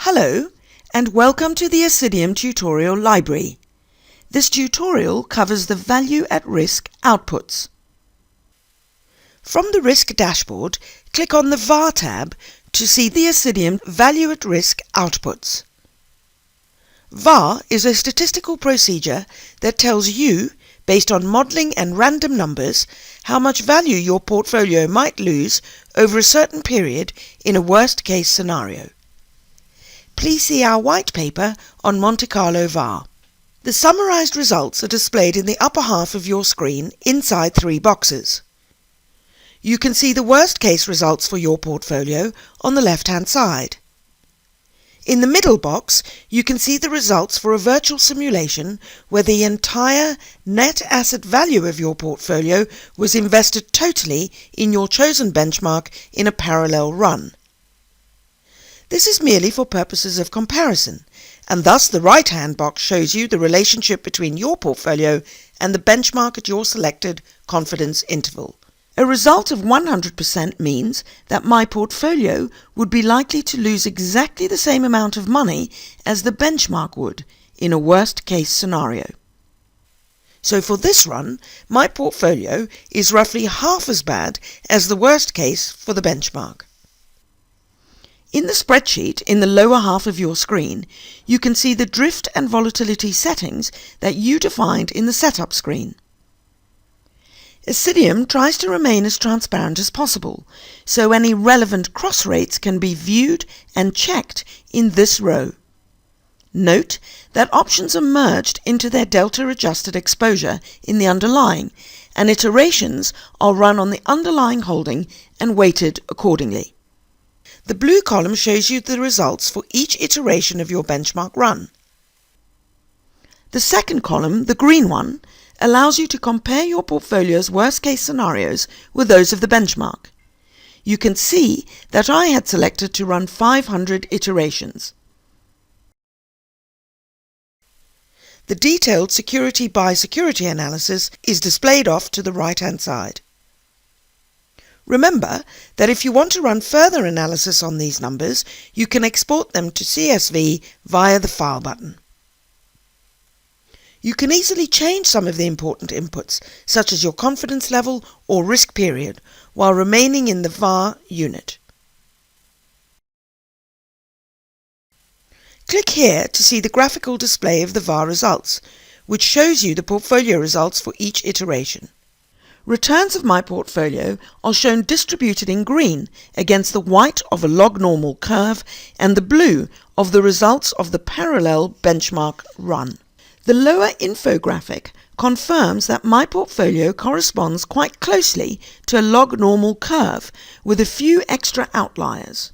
Hello and welcome to the Assidium tutorial library. This tutorial covers the value at risk outputs. From the risk dashboard, click on the VAR tab to see the Assidium value at risk outputs. VAR is a statistical procedure that tells you, based on modelling and random numbers, how much value your portfolio might lose over a certain period in a worst-case scenario. Please see our white paper on Monte Carlo VAR. The summarised results are displayed in the upper half of your screen inside three boxes. You can see the worst-case results for your portfolio on the left-hand side. In the middle box, you can see the results for a virtual simulation where the entire net asset value of your portfolio was invested totally in your chosen benchmark in a parallel run. This is merely for purposes of comparison, and thus the right-hand box shows you the relationship between your portfolio and the benchmark at your selected confidence interval. A result of 100% means that my portfolio would be likely to lose exactly the same amount of money as the benchmark would in a worst-case scenario. So for this run, my portfolio is roughly half as bad as the worst case for the benchmark. In the spreadsheet in the lower half of your screen, you can see the drift and volatility settings that you defined in the setup screen. Assidium tries to remain as transparent as possible, so any relevant cross rates can be viewed and checked in this row. Note that options are merged into their delta adjusted exposure in the underlying, and iterations are run on the underlying holding and weighted accordingly. The blue column shows you the results for each iteration of your benchmark run. The second column, the green one, allows you to compare your portfolio's worst-case scenarios with those of the benchmark. You can see that I had selected to run 500 iterations. The detailed security by security analysis is displayed off to the right-hand side. Remember that if you want to run further analysis on these numbers, you can export them to CSV via the File button. You can easily change some of the important inputs, such as your confidence level or risk period, while remaining in the VAR unit. Click here to see the graphical display of the VAR results, which shows you the portfolio results for each iteration. Returns of my portfolio are shown distributed in green against the white of a log normal curve and the blue of the results of the parallel benchmark run. The lower infographic confirms that my portfolio corresponds quite closely to a log normal curve with a few extra outliers.